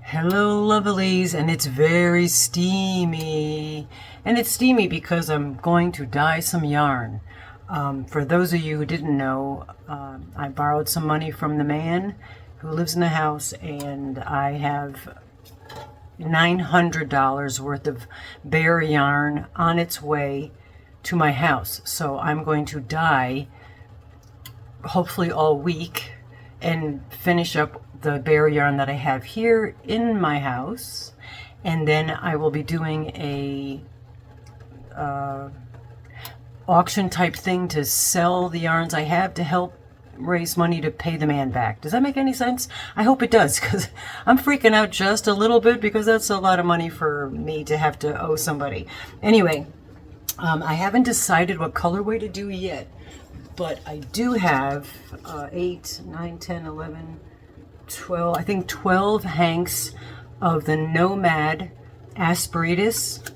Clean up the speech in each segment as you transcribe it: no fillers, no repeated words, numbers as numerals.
Hello, Lovelies, and it's very steamy. And it's steamy because I'm going to dye some yarn. For those of you who didn't know, I borrowed some money from the man who lives in the house, and I have $900 worth of bare yarn on its way to my house. So I'm going to dye hopefully all week and finish up the bare yarn that I have here in my house, and then I will be doing a auction type thing to sell the yarns I have to help raise money to pay the man back. Does that make any sense? I hope it does, because I'm freaking out just a little bit because that's a lot of money for me to have to owe somebody. Anyway, I haven't decided what colorway to do yet, but I do have 8, 9, 10, 11, 12, I think 12 hanks of the Nomad Asperitas.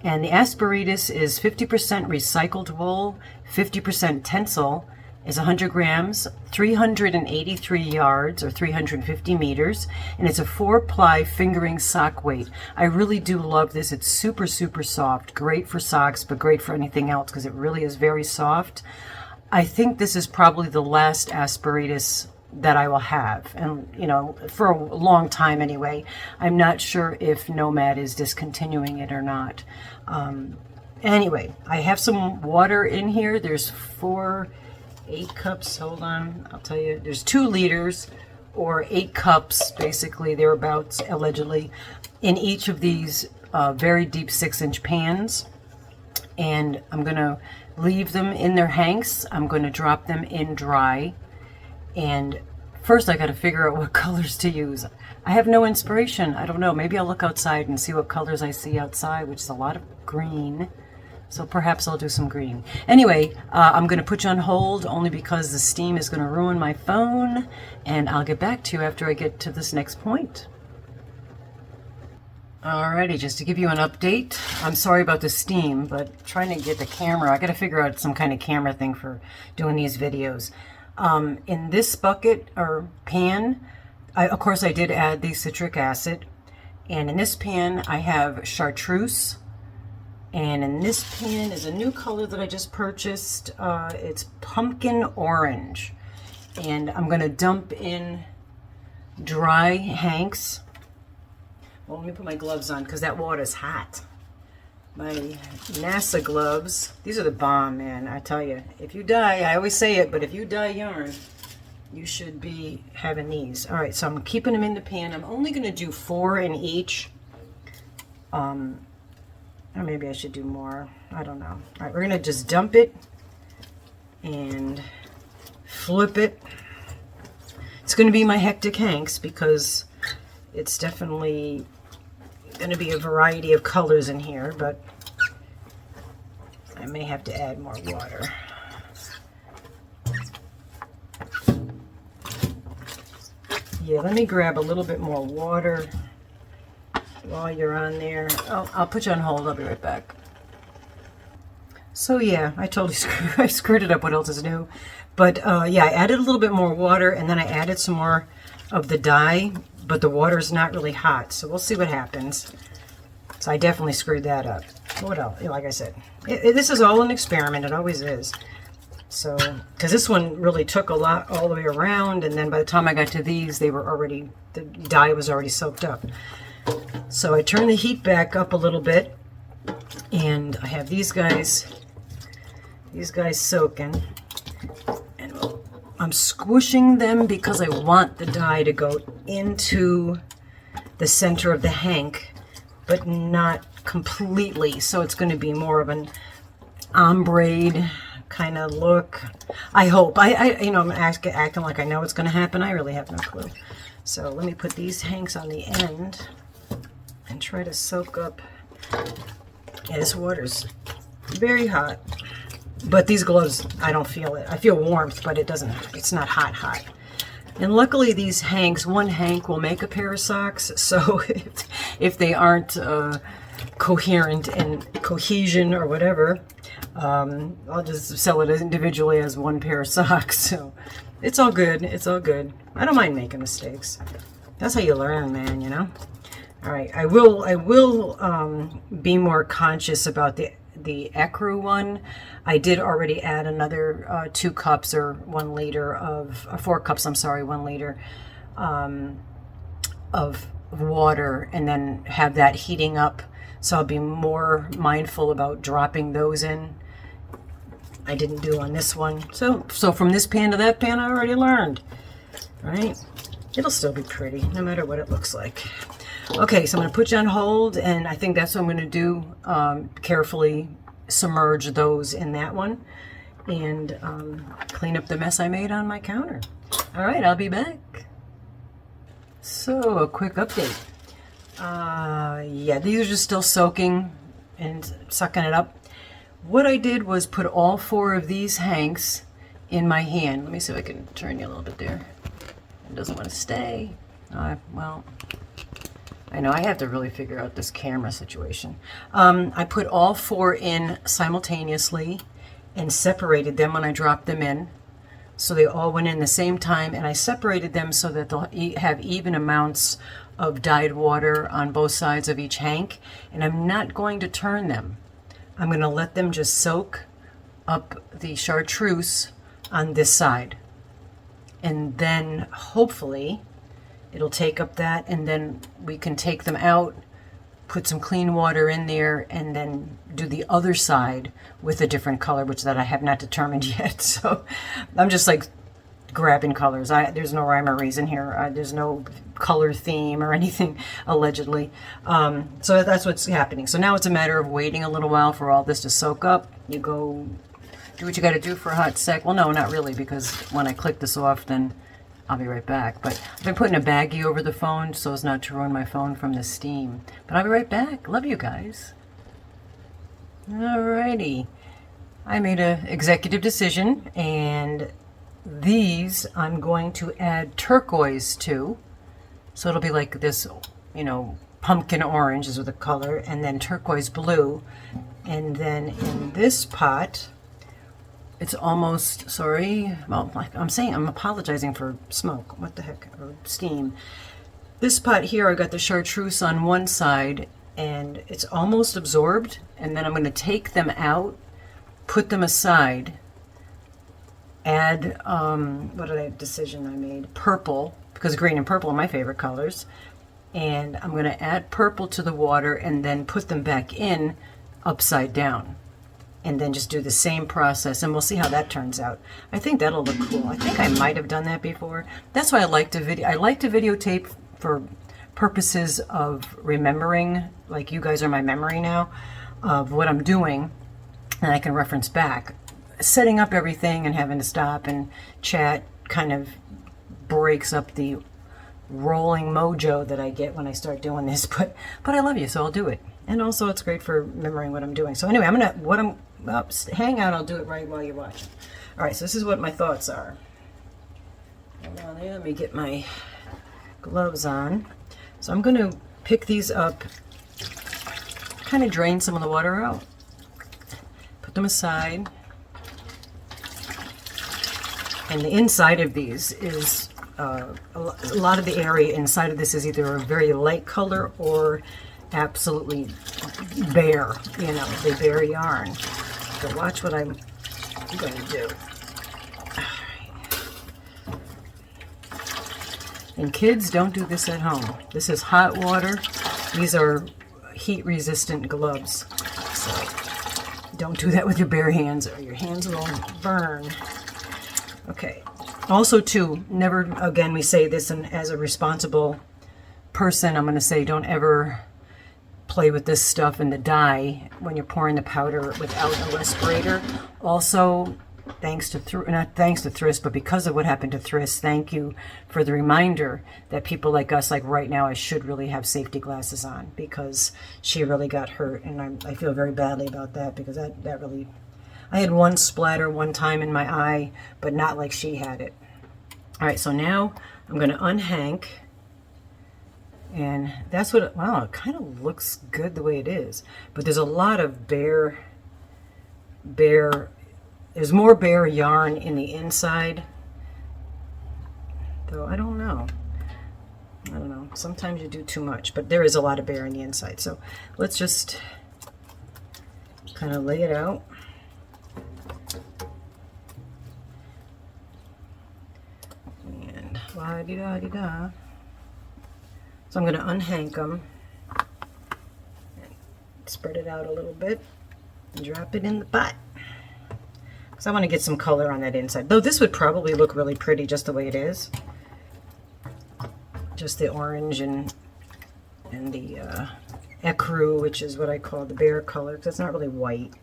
And the Asperitas is 50% recycled wool, 50% tencel, is 100 grams, 383 yards or 350 meters, and it's a 4-ply fingering sock weight. I really do love this. It's super, super soft. Great for socks, but great for anything else because it really is very soft. I think this is probably the last Asperitas that I will have, and you know, for a long time anyway. I'm not sure if Nomad is discontinuing it or not. Anyway, I have some water in here. There's 8 cups. Hold on, I'll tell you. There's 2 liters or 8 cups, basically thereabouts, allegedly, in each of these very deep 6-inch pans. And I'm gonna leave them in their hanks. I'm gonna drop them in dry. And first I got to figure out what colors to use. I have no inspiration. I don't know. Maybe I'll look outside and see what colors I see outside, which is a lot of green. So perhaps I'll do some green. Anyway, I'm going to put you on hold only because the steam is going to ruin my phone. And I'll get back to you after I get to this next point. Alrighty, just to give you an update. I'm sorry about the steam, but trying to get the camera. I got to figure out some kind of camera thing for doing these videos. In this bucket or pan, of course I did add the citric acid, and in this pan I have chartreuse, and in this pan is a new color that I just purchased. It's pumpkin orange, and I'm going to dump in dry hanks. Well, let me put my gloves on because that water's hot. My NASA gloves, these are the bomb, man. I tell you, if you dye, I always say it, but if you dye yarn, you should be having these. All right, so I'm keeping them in the pan. I'm only going to do 4 in each. Or maybe I should do more. I don't know. All right, we're going to just dump it and flip it. It's going to be my hectic hanks because it's definitely going to be a variety of colors in here, but I may have to add more water. Yeah, let me grab a little bit more water while you're on there. Oh, I'll put you on hold. I'll be right back. So yeah, I totally screwed it up. What else is new? But yeah, I added a little bit more water, and then I added some more of the dye, but the water is not really hot, so we'll see what happens. So I definitely screwed that up. What else? Like I said, this is all an experiment. It always is. So, because this one really took a lot all the way around, and then by the time I got to these, they were already, the dye was already soaked up. So I turned the heat back up a little bit, and I have these guys soaking. I'm squishing them because I want the dye to go into the center of the hank, but not completely. So it's going to be more of an ombre kind of look. I hope. You know, I'm acting like I know what's going to happen. I really have no clue. So let me put these hanks on the end and try to soak up. Yeah, this water's very hot. But these gloves, I don't feel it. I feel warmth, but it's not hot. And luckily these hanks, one hank will make a pair of socks. So if they aren't coherent and cohesion or whatever, I'll just sell it individually as one pair of socks. So it's all good. It's all good. I don't mind making mistakes. That's how you learn, man, you know? All right, I will be more conscious about the ecru one. I did already add another 2 cups or 1 liter of 4 cups. I'm sorry, 1 liter of water, and then have that heating up. So I'll be more mindful about dropping those in. I didn't do on this one. So from this pan to that pan, I already learned, right? It'll still be pretty, no matter what it looks like. Okay, so I'm going to put you on hold, and I think that's what I'm going to do. Carefully submerge those in that one, and clean up the mess I made on my counter. All right, I'll be back. So, a quick update. Yeah, these are just still soaking and sucking it up. What I did was put all 4 of these hanks in my hand. Let me see if I can turn you a little bit there. It doesn't want to stay. Well, I know I have to really figure out this camera situation. I put all 4 in simultaneously and separated them when I dropped them in. So they all went in the same time, and I separated them so that they'll have even amounts of dyed water on both sides of each hank. And I'm not going to turn them. I'm going to let them just soak up the chartreuse on this side. And then hopefully it'll take up that, and then we can take them out, put some clean water in there, and then do the other side with a different color, which that I have not determined yet. So I'm just like grabbing colors. There's no rhyme or reason here. There's no color theme or anything, allegedly. So that's what's happening. So now it's a matter of waiting a little while for all this to soak up. You go do what you got to do for a hot sec. Well, no, not really, because when I click this off, then I'll be right back. But I've been putting a baggie over the phone so as not to ruin my phone from the steam. But I'll be right back. Love you guys. Alrighty. I made an executive decision, and these I'm going to add turquoise to. So it'll be like this, you know, pumpkin orange is the color, and then turquoise blue. And then in this pot, it's almost, sorry, well, like I'm apologizing for smoke. What the heck, or steam. This pot here, I got the chartreuse on one side, and it's almost absorbed. And then I'm going to take them out, put them aside, add, decision I made? Purple, because green and purple are my favorite colors. And I'm going to add purple to the water and then put them back in upside down. And then just do the same process, and we'll see how that turns out. I think that'll look cool. I think I might have done that before. That's why I like to videotape for purposes of remembering, like you guys are my memory now, of what I'm doing, and I can reference back. Setting up everything and having to stop and chat kind of breaks up the rolling mojo that I get when I start doing this, but I love you, so I'll do it. And also it's great for remembering what I'm doing. So anyway, hang out, I'll do it right while you're watching. All right, so this is what my thoughts are. Hold on there, let me get my gloves on. So I'm gonna pick these up, kind of drain some of the water out, put them aside. And the inside of these is, a lot of the area inside of this is either a very light color or absolutely bare, you know, the bare yarn. So watch what I'm going to do. All right. And kids, don't do this at home. This is hot water. These are heat resistant gloves. So don't do that with your bare hands or your hands will burn. Okay. Also, too, never, again, we say this, and as a responsible person, I'm going to say don't ever play with this stuff in the dye when you're pouring the powder without a respirator. Also, not thanks to Thriss, but because of what happened to Thriss, thank you for the reminder that people like us, like right now, I should really have safety glasses on, because she really got hurt, and I feel very badly about that, because that really... I had one splatter one time in my eye, but not like she had it. All right, so now I'm going to unhank. And that's what, wow, it kind of looks good the way it is. But there's a lot of there's more bare yarn in the inside. Though I don't know. know, sometimes you do too much, but there is a lot of bear on the inside. So let's just kind of lay it out. And la-di-da-di-da. So I'm going to unhank them and spread it out a little bit and drop it in the pot. Because I want to get some color on that inside. Though this would probably look really pretty just the way it is. Just the orange and the ecru, which is what I call the bear color, because it's not really white.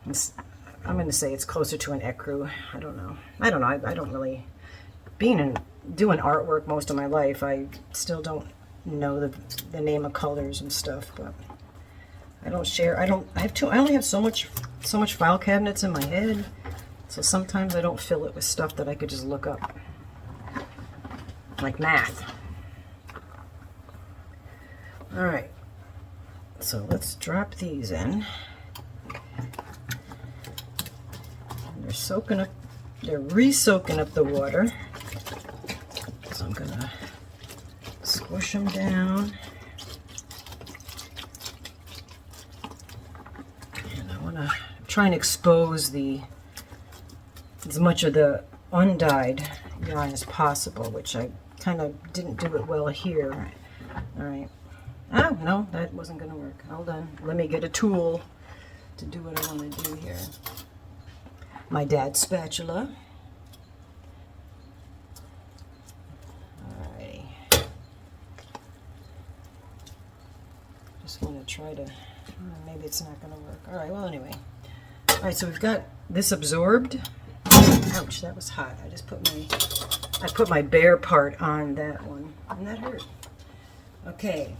I'm going to say it's closer to an ecru. I don't know. I don't really, doing artwork most of my life, I still don't know the name of colors and stuff, but I don't share. I only have so much file cabinets in my head, so sometimes I don't fill it with stuff that I could just look up, like math. All right, so let's drop these in. They're soaking up, they're re-soaking up the water. So I'm gonna squish them down. And I wanna try and expose as much of the undyed yarn as possible, which I kind of didn't do it well here. All right. Oh, no, that wasn't gonna work. Hold on, let me get a tool to do what I wanna do here. My dad's spatula. Alrighty. Just want to try to, maybe it's not going to work. Alright, well anyway. Alright, so we've got this absorbed. Ouch, that was hot. I put my bare part on that one, and that hurt. Okay.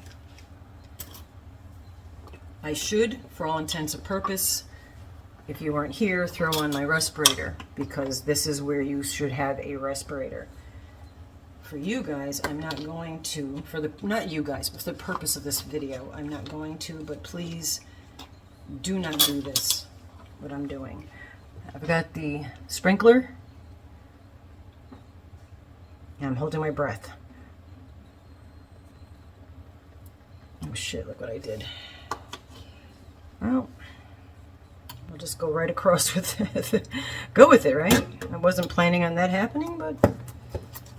I should, for all intents and purposes, if you weren't here, throw on my respirator, because this is where you should have a respirator. For you guys, I'm not going to, not you guys, but for the purpose of this video, I'm not going to, but please do not do this, what I'm doing. I've got the sprinkler, and I'm holding my breath. Oh shit, look what I did. Well, I'll just go right across with it. Go with it, right? I wasn't planning on that happening, but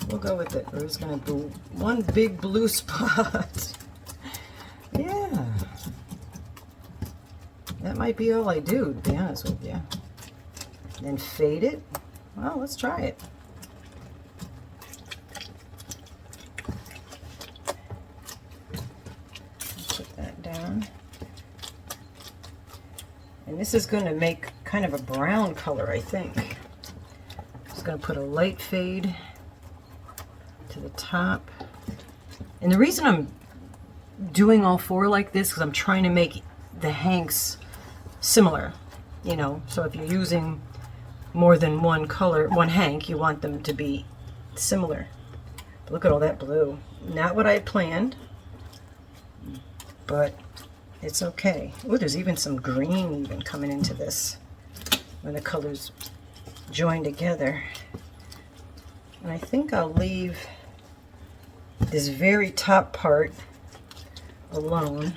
we'll go with it. There's going to be one big blue spot. Yeah. That might be all I do, to be honest with you. Then fade it. Well, let's try it. Put that down. And this is going to make kind of a brown color, I think. Just going to put a light fade to the top. And the reason I'm doing all four like this, because I'm trying to make the hanks similar, you know. So if you're using more than one color, one hank, you want them to be similar. But look at all that blue. Not what I had planned, but it's okay. Oh, there's even some green even coming into this when the colors join together. And I think I'll leave this very top part alone.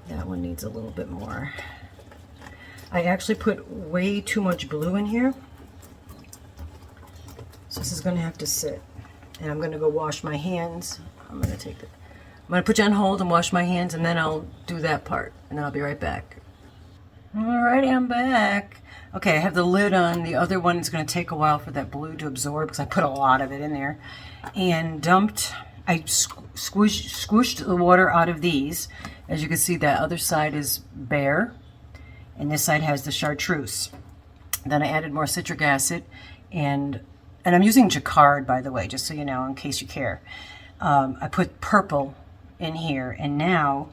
That one needs a little bit more. I actually put way too much blue in here, so this is going to have to sit. And I'm going to go wash my hands. I'm going to put you on hold and wash my hands, and then I'll do that part, and then I'll be right back. Alrighty, I'm back. Okay, I have the lid on. The other one is going to take a while for that blue to absorb, because I put a lot of it in there. And I squished the water out of these. As you can see, that other side is bare, and this side has the chartreuse. Then I added more citric acid, and I'm using jacquard, by the way, just so you know, in case you care. I put purple in here, and now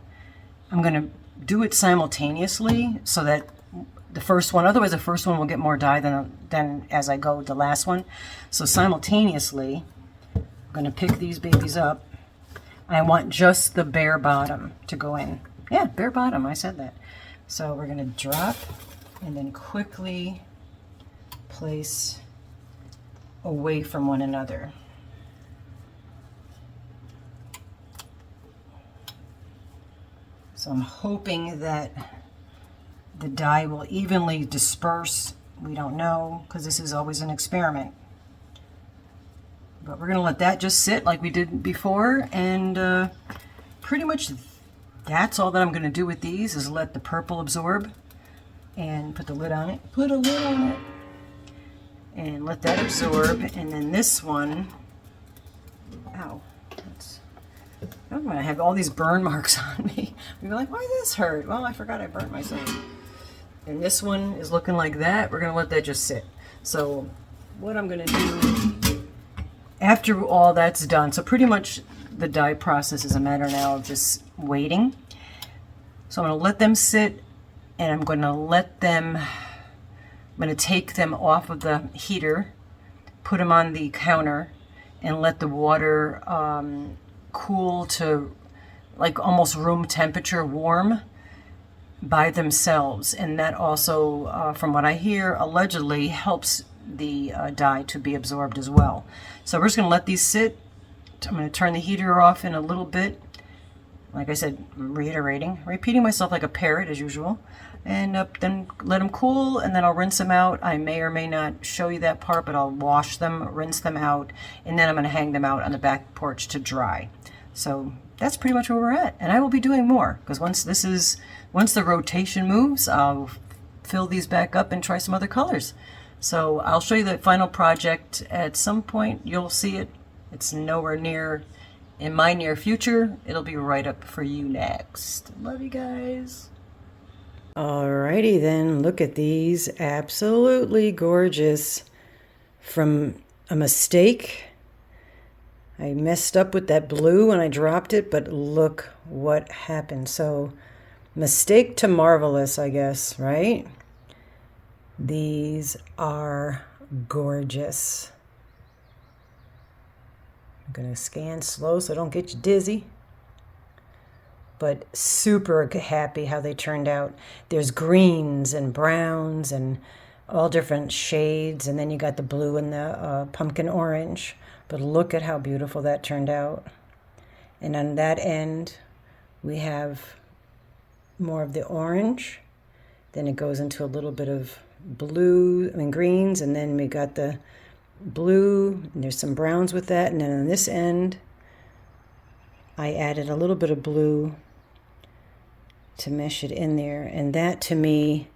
I'm going to do it simultaneously so that the first one, otherwise the first one will get more dye than as I go the last one. So simultaneously, I'm going to pick these babies up. I want just the bare bottom to go in. Yeah, bare bottom, I said that. So we're going to drop and then quickly place away from one another. So I'm hoping that the dye will evenly disperse. We don't know, because this is always an experiment. But we're going to let that just sit like we did before, and pretty much that's all that I'm going to do with these, is let the purple absorb and put the lid on it. Put a lid on it. And let that absorb. And then this one, ow, I'm going to have all these burn marks on me. You're like, why does this hurt? Well, I forgot I burnt myself. And this one is looking like that. We're going to let that just sit. So what I'm going to do after all that's done, so pretty much the dye process is a matter now of just waiting. So I'm going to let them sit, and I'm going to take them off of the heater, put them on the counter, and let the water cool to like almost room temperature, warm by themselves. And that also, from what I hear, allegedly helps the dye to be absorbed as well. So we're just going to let these sit. I'm going to turn the heater off in a little bit. Like I said, repeating myself like a parrot as usual. And then let them cool, and then I'll rinse them out. I may or may not show you that part, but I'll wash them, rinse them out, and then I'm going to hang them out on the back porch to dry. So that's pretty much where we're at. And I will be doing more, because once the rotation moves, I'll fill these back up and try some other colors. So I'll show you the final project at some point. You'll see it. It's nowhere near in my near future. It'll be right up for you next. Love you guys. Alrighty then, look at these. Absolutely gorgeous. From a mistake, I messed up with that blue when I dropped it, but look what happened. So, mistake to marvelous, I guess, right? These are gorgeous. I'm gonna scan slow so I don't get you dizzy. But super happy how they turned out. There's greens and browns and all different shades, and then you got the blue and the pumpkin orange. But look at how beautiful that turned out. And on that end, we have more of the orange. Then it goes into a little bit of greens, and then we got the blue, and there's some browns with that. And then on this end, I added a little bit of blue to mesh it in there, and that to me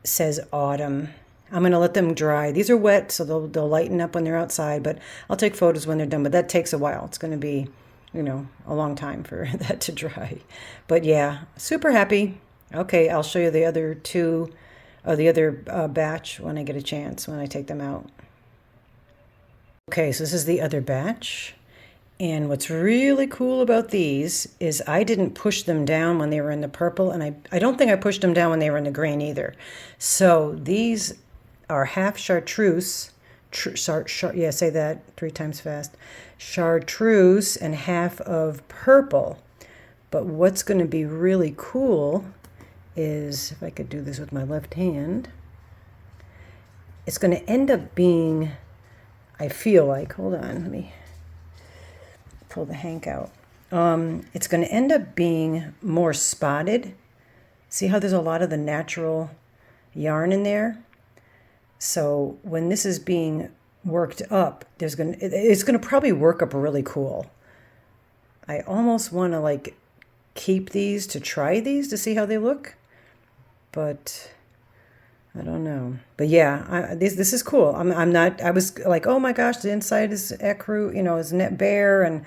says autumn. I'm going to let them dry. These are wet, so they'll lighten up when they're outside, but I'll take photos when they're done, but that takes a while. It's going to be, a long time for that to dry. But yeah, super happy. Okay, I'll show you the other two, or the other batch when I get a chance, when I take them out. Okay, so this is the other batch. And what's really cool about these is I didn't push them down when they were in the purple, and I don't think I pushed them down when they were in the green either. So these are half chartreuse, say that 3 times fast, chartreuse and half of purple. But what's going to be really cool is, if I could do this with my left hand, it's going to end up being, I feel like, hold on, let me pull the hank out. It's going to end up being more spotted. See how there's a lot of the natural yarn in there? So when this is being worked up, it's going to probably work up really cool. I almost want to keep these to try these to see how they look, but I don't know. But yeah, this is cool. I was like, oh my gosh, the inside is ecru, is net bare and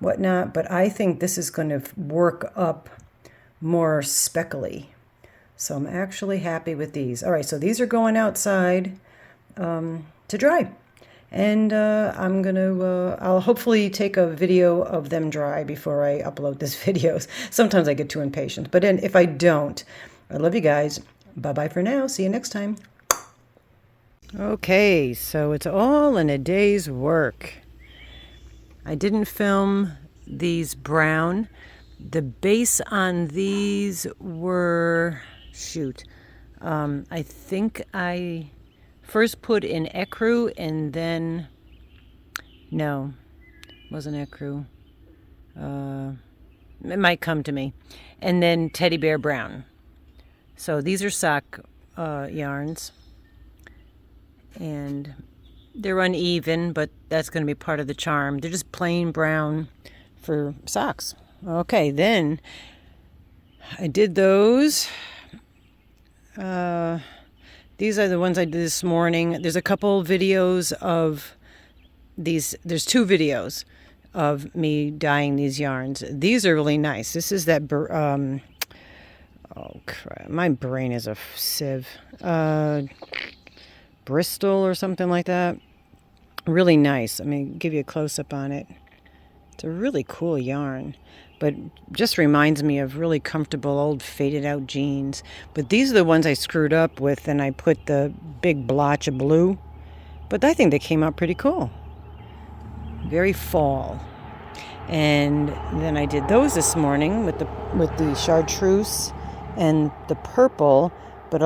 whatnot. But I think this is going to work up more speckly. So I'm actually happy with these. All right, so these are going outside to dry. And I'll hopefully take a video of them dry before I upload this video. Sometimes I get too impatient. But if I don't, I love you guys. Bye-bye for now. See you next time. Okay, so it's all in a day's work. I didn't film these brown. The base on these were, I think I first put in ecru and then, no, wasn't ecru. It might come to me. And then Teddy Bear Brown. So these are sock yarns. And they're uneven, but that's going to be part of the charm. They're just plain brown for socks. Okay, then I did those. These are the ones I did this morning. There's a couple videos of these. There's 2 videos of me dyeing these yarns. These are really nice. This is that, oh crap, my brain is a sieve. Bristol or something like that. Really nice. Let me give you a close-up on it. It's a really cool yarn, but just reminds me of really comfortable old faded out jeans. But these are the ones I screwed up with, and I put the big blotch of blue. But I think they came out pretty cool. Very fall. And then I did those this morning with the chartreuse and the purple, but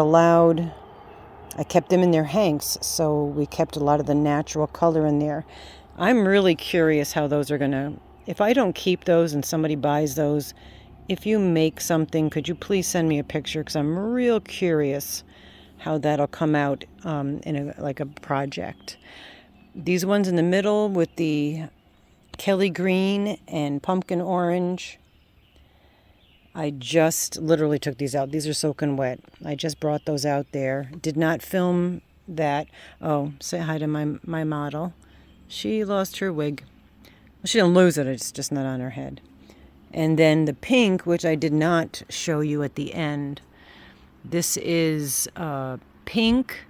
I kept them in their hanks, so we kept a lot of the natural color in there. I'm really curious how those are gonna, if I don't keep those and somebody buys those, if you make something, could you please send me a picture? Because I'm real curious how that'll come out in like a project. These ones in the middle with the Kelly green and pumpkin orange, I just literally took these out. These are soaking wet. I just brought those out there. Did not film that. Oh, say hi to my model. She lost her wig. Well, she didn't lose it. It's just not on her head. And then the pink, which I did not show you at the end. This is pink,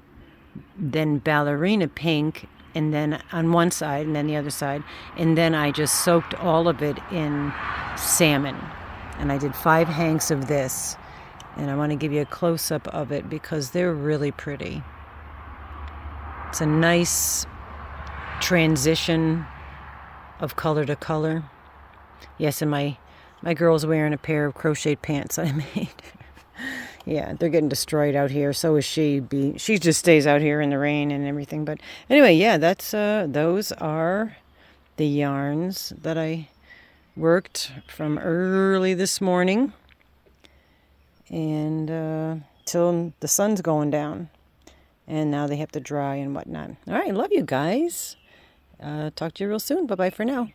then ballerina pink, and then on one side, and then the other side. And then I just soaked all of it in salmon. And I did 5 hanks of this. And I want to give you a close-up of it because they're really pretty. It's a nice transition of color to color. Yes, and my girl's wearing a pair of crocheted pants that I made. Yeah, they're getting destroyed out here. So is she. She just stays out here in the rain and everything. But anyway, yeah, that's those are the yarns that I worked from early this morning and till the sun's going down, and now they have to dry and whatnot. All right, love you guys. Talk to you real soon. Bye bye for now.